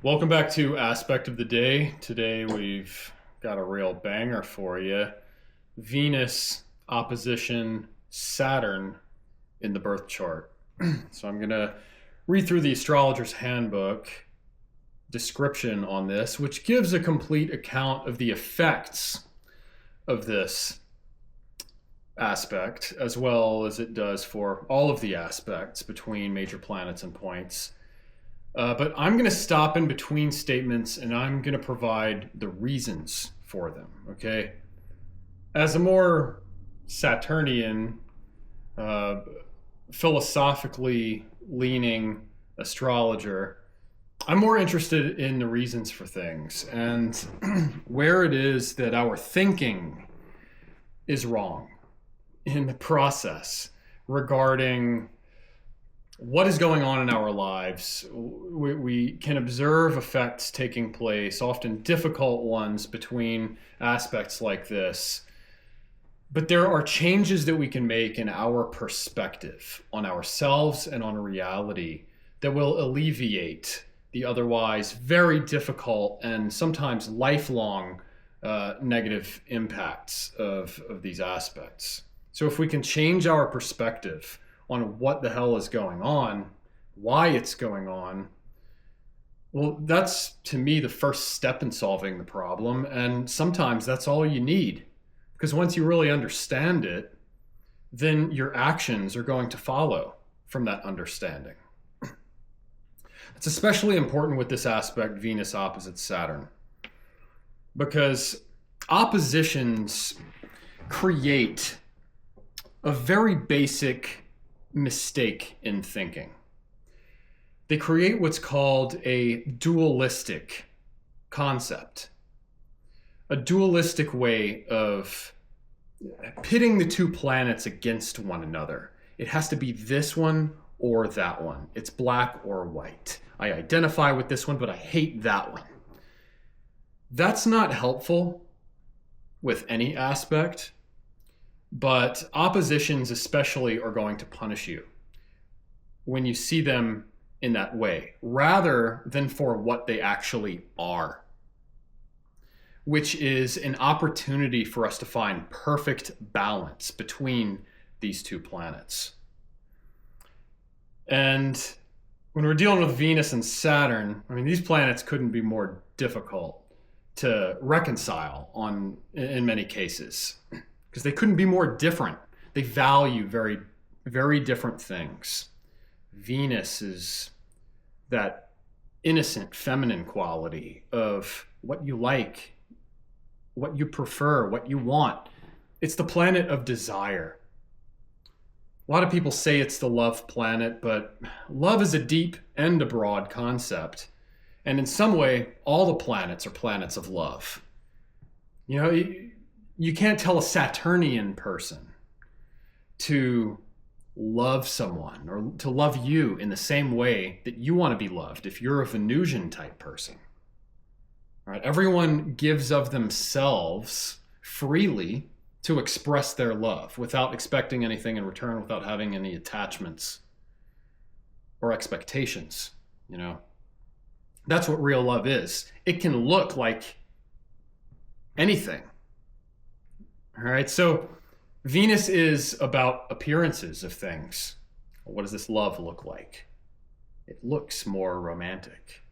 Welcome back to Aspect of the Day. Today we've got a real banger for you. Venus opposition Saturn in the birth chart. So I'm going to read through the astrologer's handbook description on this, which gives a complete account of the effects of this aspect, as well as it does for all of the aspects between major planets and points. But I'm going to stop in between statements and I'm going to provide the reasons for them, okay? As a more Saturnian, philosophically leaning astrologer, I'm more interested in the reasons for things and where it is that our thinking is wrong in the process regarding what is going on in our lives. We can observe effects taking place, often difficult ones, between aspects like this. But there are changes that we can make in our perspective on ourselves and on reality that will alleviate the otherwise very difficult and sometimes lifelong negative impacts of these aspects. So if we can change our perspective on what the hell is going on, why it's going on, well, that's, to me, the first step in solving the problem. And sometimes that's all you need. Because once you really understand it, then your actions are going to follow from that understanding. It's especially important with this aspect, Venus opposite Saturn, because oppositions create a very basic mistake in thinking. They create what's called a dualistic concept, a dualistic way of pitting the two planets against one another. It has to be this one or that one. It's black or white. I identify with this one, but I hate that one. That's not helpful with any aspect. But oppositions especially are going to punish you when you see them in that way, rather than for what they actually are, which is an opportunity for us to find perfect balance between these two planets. And when we're dealing with Venus and Saturn, I mean, these planets couldn't be more difficult to reconcile in many cases, because they couldn't be more different. They value very, very different things. Venus is that innocent feminine quality of what you like, what you prefer, what you want. It's the planet of desire. A lot of people say it's the love planet, but love is a deep and a broad concept. And in some way, all the planets are planets of love. You know, you can't tell a Saturnian person to love someone or to love you in the same way that you want to be loved if you're a Venusian type person. All right? Everyone gives of themselves freely to express their love without expecting anything in return, without having any attachments or expectations, you know. That's what real love is. It can look like anything. All right, so Venus is about appearances of things. What does this love look like? It looks more romantic.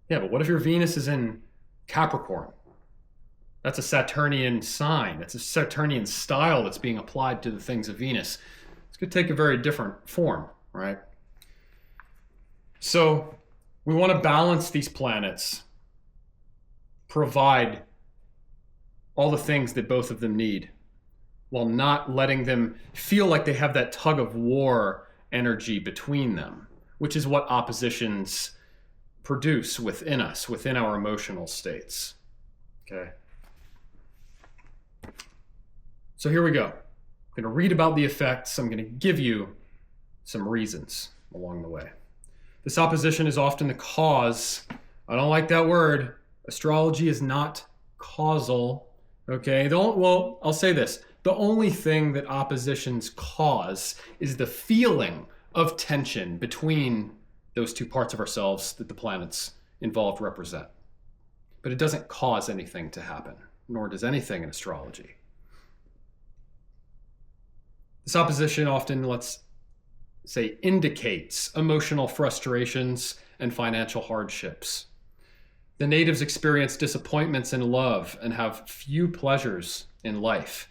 Yeah, but what if your Venus is in Capricorn? That's a Saturnian sign. That's a Saturnian style that's being applied to the things of Venus. It's going to take a very different form, right? So we want to balance these planets, provide all the things that both of them need, while not letting them feel like they have that tug of war energy between them, which is what oppositions produce within us, within our emotional states. Okay. So here we go. I'm going to read about the effects. I'm going to give you some reasons along the way. This opposition is often the cause. I don't like that word. Astrology is not causal. Okay, well, I'll say this. The only thing that oppositions cause is the feeling of tension between those two parts of ourselves that the planets involved represent. But it doesn't cause anything to happen, nor does anything in astrology. This opposition often, let's say, indicates emotional frustrations and financial hardships. The natives experience disappointments in love and have few pleasures in life.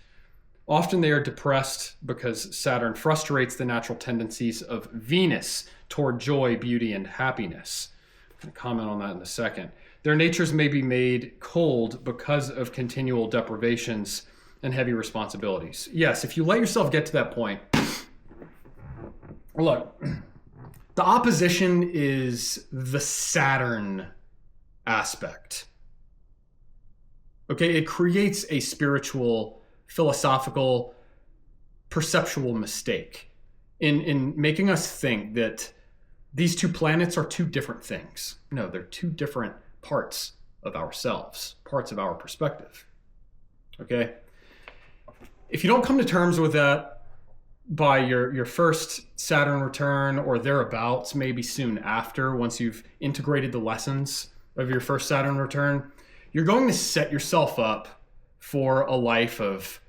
Often they are depressed because Saturn frustrates the natural tendencies of Venus toward joy, beauty, and happiness. I'm going to comment on that in a second. Their natures may be made cold because of continual deprivations and heavy responsibilities. Yes, if you let yourself get to that point, look, the opposition is the Saturn aspect. Okay, it creates a spiritual, philosophical, perceptual mistake in making us think that these two planets are two different things. No, they're two different parts of ourselves, parts of our perspective. Okay? If you don't come to terms with that by your first Saturn return or thereabouts, maybe soon after, once you've integrated the lessons of your first Saturn return, you're going to set yourself up for a life of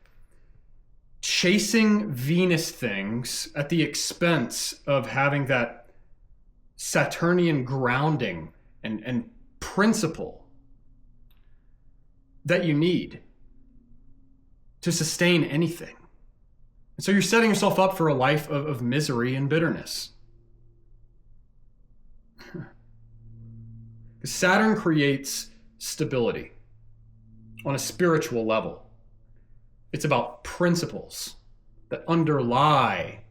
chasing Venus things at the expense of having that Saturnian grounding and principle that you need to sustain anything. And so you're setting yourself up for a life of misery and bitterness. Saturn creates stability on a spiritual level. It's about principles that underlie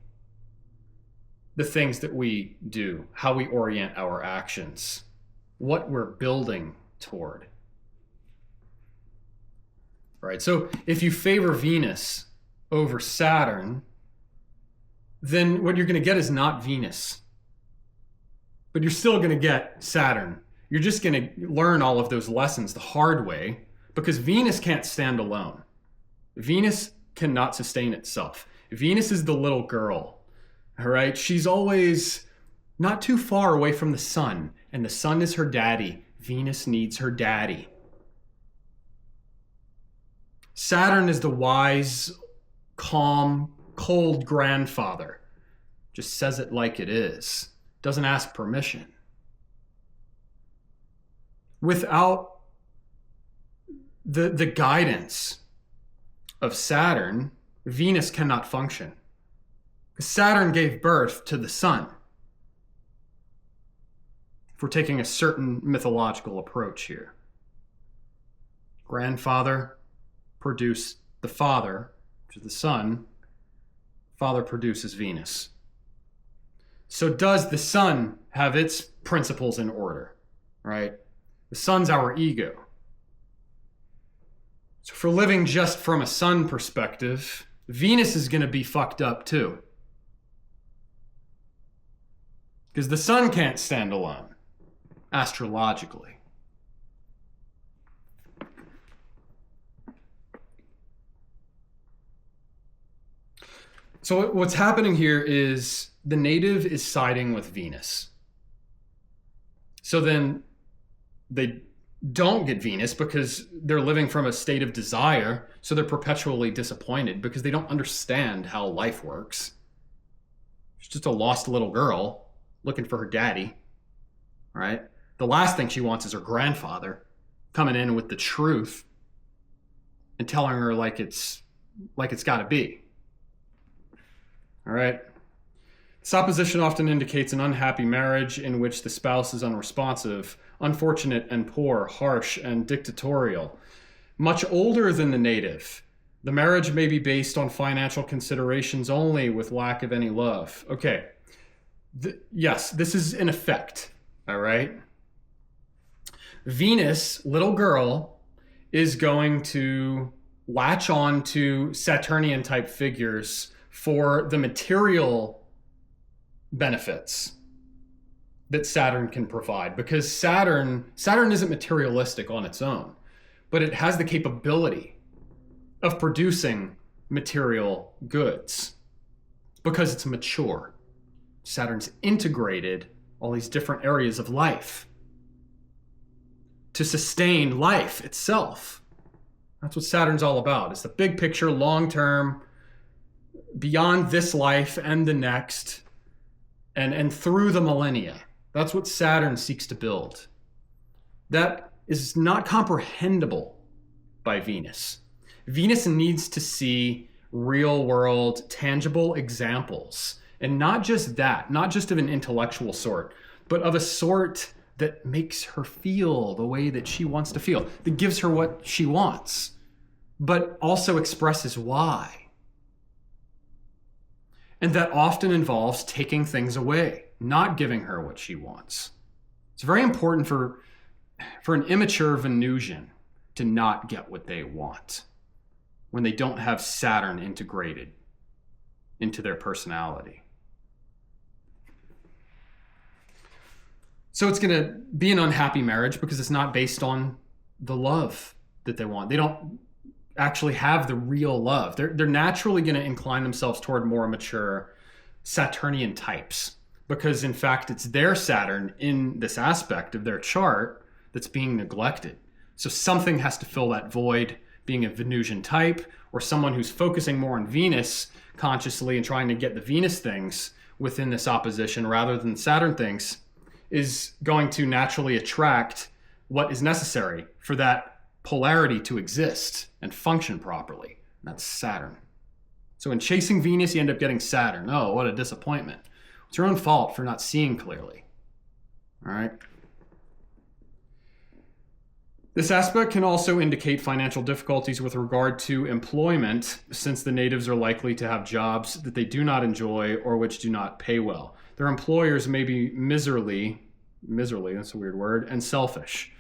the things that we do, how we orient our actions, what we're building toward. Right? So if you favor Venus over Saturn, then what you're going to get is not Venus, but you're still going to get Saturn. You're just going to learn all of those lessons the hard way because Venus can't stand alone. Venus cannot sustain itself. Venus is the little girl, all right? She's always not too far away from the sun, and the sun is her daddy. Venus needs her daddy. Saturn is the wise, calm, cold grandfather. Just says it like it is. Doesn't ask permission. Without the guidance of Saturn, Venus cannot function. Saturn gave birth to the sun. If we're taking a certain mythological approach here. Grandfather produced the father, which is the sun. Father produces Venus. So does the sun have its principles in order, right? The sun's our ego. So if we're living just from a sun perspective, Venus is going to be fucked up too. Because the sun can't stand alone, astrologically. So what's happening here is the native is siding with Venus. So then they don't get Venus because they're living from a state of desire. So they're perpetually disappointed because they don't understand how life works. She's just a lost little girl looking for her daddy, right? The last thing she wants is her grandfather coming in with the truth and telling her like it's got to be. All right. This opposition often indicates an unhappy marriage in which the spouse is unresponsive, unfortunate and poor, harsh and dictatorial. Much older than the native. The marriage may be based on financial considerations only with lack of any love. Okay. Yes, this is an effect. All right. Venus, little girl, is going to latch on to Saturnian type figures for the material benefits that Saturn can provide, because Saturn isn't materialistic on its own, but it has the capability of producing material goods because it's mature. Saturn's integrated all these different areas of life. to sustain life itself. That's what Saturn's all about. It's the big picture, long term, beyond this life and the next, and through the millennia. That's what Saturn seeks to build. That is not comprehensible by Venus. Venus needs to see real world, tangible examples. And not just that, not just of an intellectual sort, but of a sort that makes her feel the way that she wants to feel, that gives her what she wants, but also expresses why. And that often involves taking things away, not giving her what she wants. It's very important for an immature Venusian to not get what they want when they don't have Saturn integrated into their personality. So it's going to be an unhappy marriage because it's not based on the love that they want. They don't actually have the real love. They're naturally going to incline themselves toward more mature Saturnian types because, in fact, it's their Saturn in this aspect of their chart that's being neglected. So something has to fill that void, being a Venusian type or someone who's focusing more on Venus consciously and trying to get the Venus things within this opposition rather than Saturn things is going to naturally attract what is necessary for that polarity to exist and function properly. And that's Saturn. So in chasing Venus, you end up getting Saturn. Oh, what a disappointment. It's your own fault for not seeing clearly. All right. This aspect can also indicate financial difficulties with regard to employment, since the natives are likely to have jobs that they do not enjoy or which do not pay well. Their employers may be miserly, that's a weird word, and selfish.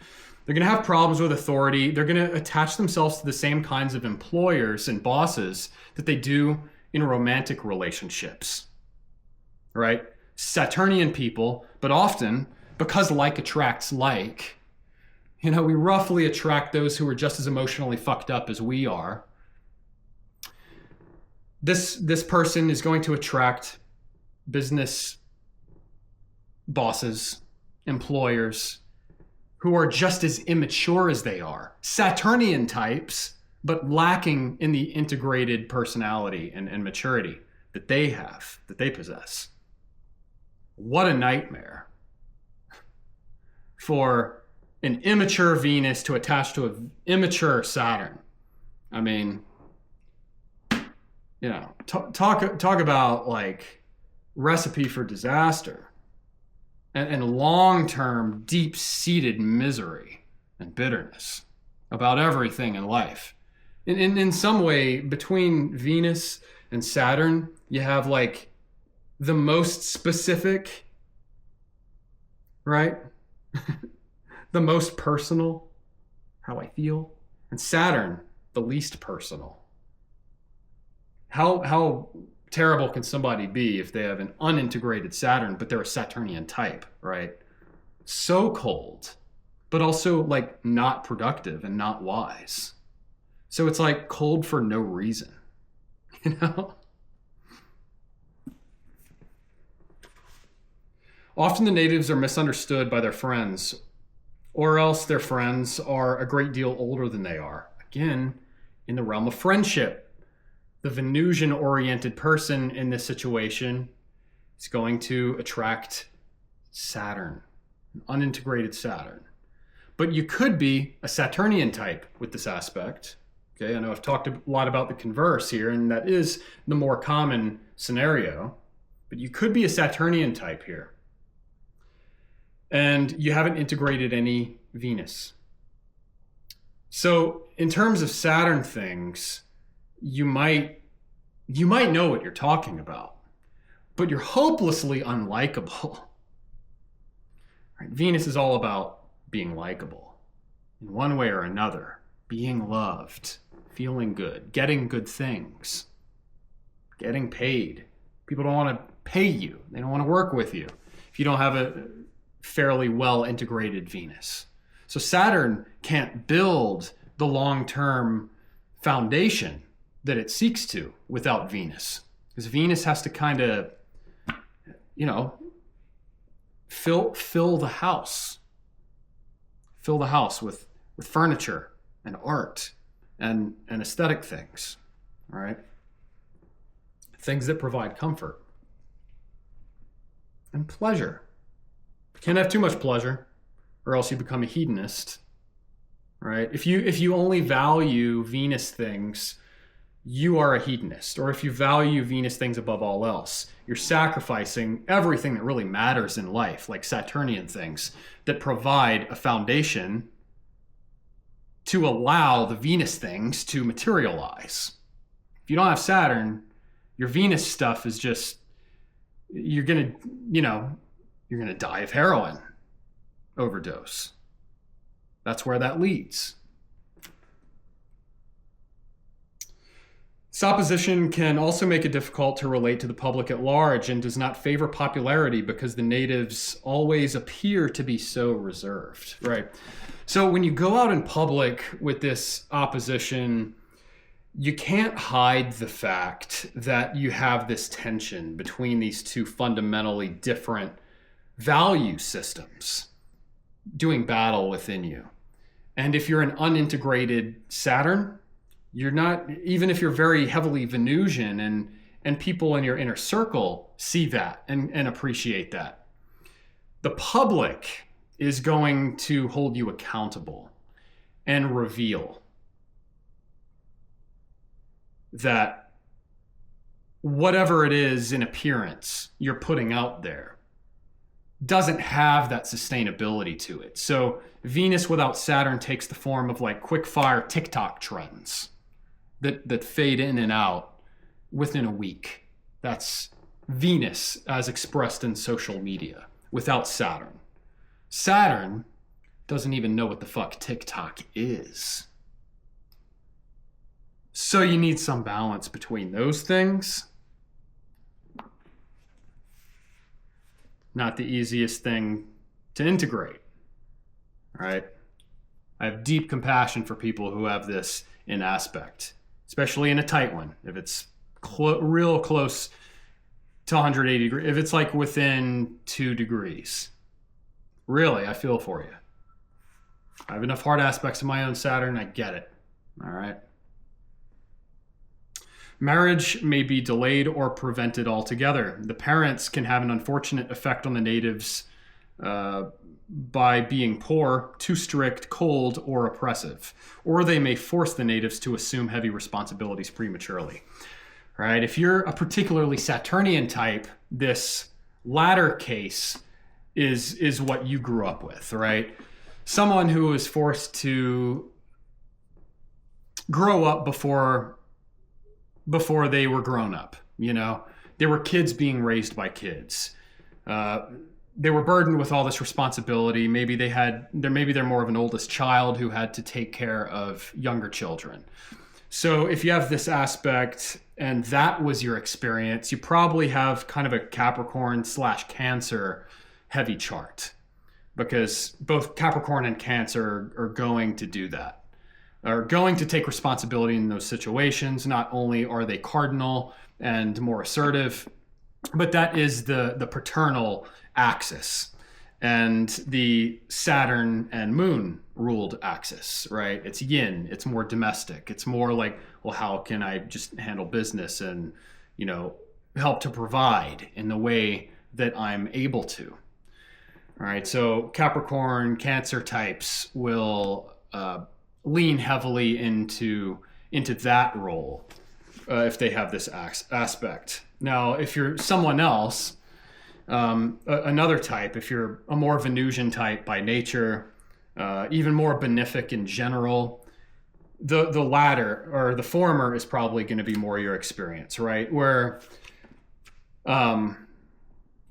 They're going to have problems with authority. They're going to attach themselves to the same kinds of employers and bosses that they do in romantic relationships, right? Saturnian people, but often, because like attracts like, we roughly attract those who are just as emotionally fucked up as we are. This person is going to attract business bosses, employers, who are just as immature as they are. Saturnian types, but lacking in the integrated personality and maturity that they have, that they possess. What a nightmare for an immature Venus to attach to an immature Saturn. I mean, talk about like recipe for disaster and long-term deep-seated misery and bitterness about everything in life. In some way, between Venus and Saturn, you have like the most specific, right? The most personal, how I feel, and Saturn, the least personal. How terrible can somebody be if they have an unintegrated Saturn, but they're a Saturnian type, right? So cold, but also like not productive and not wise. So it's like cold for no reason, Often the natives are misunderstood by their friends, or else their friends are a great deal older than they are. Again, in the realm of friendship, the Venusian-oriented person in this situation is going to attract Saturn, an unintegrated Saturn. But you could be a Saturnian type with this aspect. Okay, I know I've talked a lot about the converse here, and that is the more common scenario. But you could be a Saturnian type here. And you haven't integrated any Venus. So in terms of Saturn things, you might know what you're talking about, but you're hopelessly unlikable. Right? Venus is all about being likable in one way or another, being loved, feeling good, getting good things, getting paid. People don't want to pay you. They don't want to work with you if you don't have a fairly well integrated Venus. So Saturn can't build the long-term foundation that it seeks to without Venus. Because Venus has to kind of, fill the house. Fill the house with furniture and art and aesthetic things, all right? Things that provide comfort and pleasure. You can't have too much pleasure, or else you become a hedonist, right? If you only value Venus things, you are a hedonist. Or if you value Venus things above all else, you're sacrificing everything that really matters in life, like Saturnian things that provide a foundation to allow the Venus things to materialize. If you don't have Saturn, your Venus stuff is just, you're gonna die of heroin overdose. That's where that leads. This opposition can also make it difficult to relate to the public at large and does not favor popularity because the natives always appear to be so reserved, right? So when you go out in public with this opposition, you can't hide the fact that you have this tension between these two fundamentally different value systems doing battle within you. And if you're an unintegrated Saturn, you're not, even if you're very heavily Venusian and people in your inner circle see that and appreciate that, the public is going to hold you accountable and reveal that whatever it is in appearance you're putting out there doesn't have that sustainability to it. So Venus without Saturn takes the form of like quick fire TikTok trends that fade in and out within a week. That's Venus as expressed in social media without Saturn. Saturn doesn't even know what the fuck TikTok is. So you need some balance between those things. Not the easiest thing to integrate, right? I have deep compassion for people who have this in aspect, especially in a tight one. If it's real close to 180 degrees, if it's like within 2 degrees, really, I feel for you. I have enough hard aspects of my own Saturn. I get it. All right. Marriage may be delayed or prevented altogether. The parents can have an unfortunate effect on the natives by being poor, too strict, cold, or oppressive. Or they may force the natives to assume heavy responsibilities prematurely. Right? If you're a particularly Saturnian type, this latter case is what you grew up with, right? Someone who was forced to grow up before they were grown up, you know? They were kids being raised by kids. They were burdened with all this responsibility. Maybe they're more of an oldest child who had to take care of younger children. So if you have this aspect and that was your experience, you probably have kind of a Capricorn/Cancer heavy chart, because both Capricorn and Cancer are going to do that, are going to take responsibility in those situations. Not only are they cardinal and more assertive, but that is the paternal axis and the Saturn and Moon ruled axis, right? It's yin, it's more domestic. It's more like, well, how can I just handle business and, you know, help to provide in the way that I'm able to. All right, so Capricorn, Cancer types will lean heavily into that role if they have this aspect. Now, if you're someone else, another type, if you're a more Venusian type by nature, even more benefic in general, the latter or the former is probably going to be more your experience, right? Where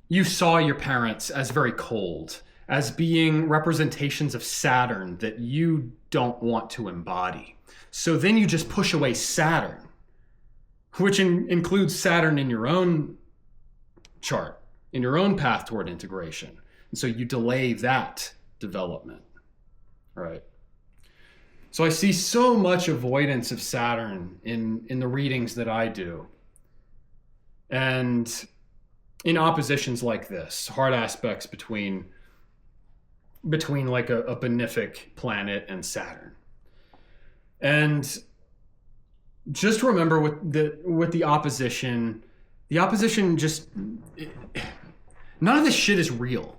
you saw your parents as very cold, as being representations of Saturn that you don't want to embody. So then you just push away Saturn, which includes Saturn in your own chart, in your own path toward integration. And so you delay that development, right? So I see so much avoidance of Saturn in the readings that I do. And in oppositions like this, hard aspects between between like a benefic planet and Saturn. And just remember with the opposition just, none of this shit is real.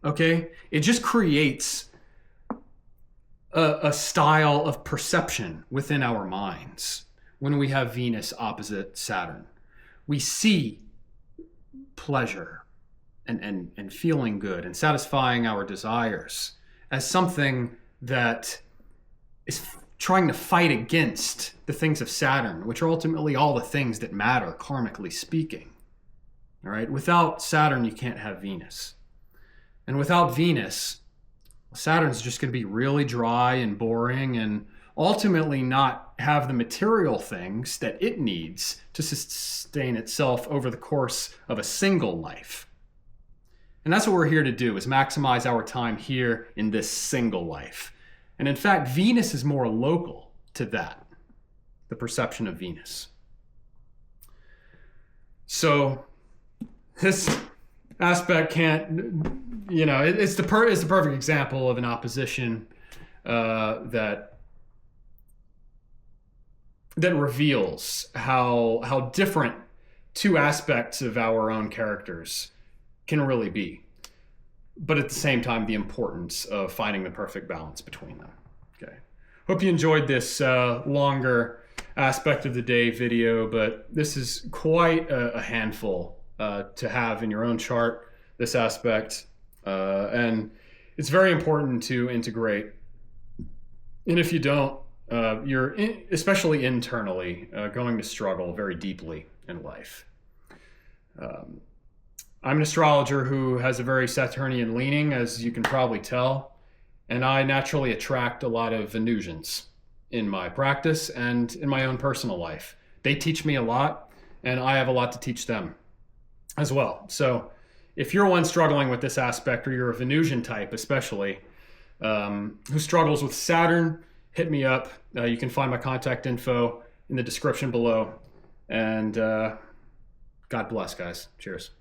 Okay? It just creates a style of perception within our minds when we have Venus opposite Saturn. We see pleasure and feeling good and satisfying our desires as something that is trying to fight against the things of Saturn, which are ultimately all the things that matter, karmically speaking. All right? Without Saturn, you can't have Venus. And without Venus, Saturn's just going to be really dry and boring and ultimately not have the material things that it needs to sustain itself over the course of a single life. And that's what we're here to do, is maximize our time here in this single life. And in fact, Venus is more local to that, the perception of Venus. So this aspect can't, it's the perfect example of an opposition that reveals how different two aspects of our own characters can really be, but at the same time, the importance of finding the perfect balance between them. Okay. Hope you enjoyed this longer aspect of the day video, but this is quite a handful to have in your own chart, this aspect. And it's very important to integrate. And if you don't, especially internally, going to struggle very deeply in life. I'm an astrologer who has a very Saturnian leaning, as you can probably tell, and I naturally attract a lot of Venusians in my practice and in my own personal life. They teach me a lot, and I have a lot to teach them as well. So if you're one struggling with this aspect, or you're a Venusian type especially, who struggles with Saturn, hit me up. You can find my contact info in the description below. And God bless, guys. Cheers.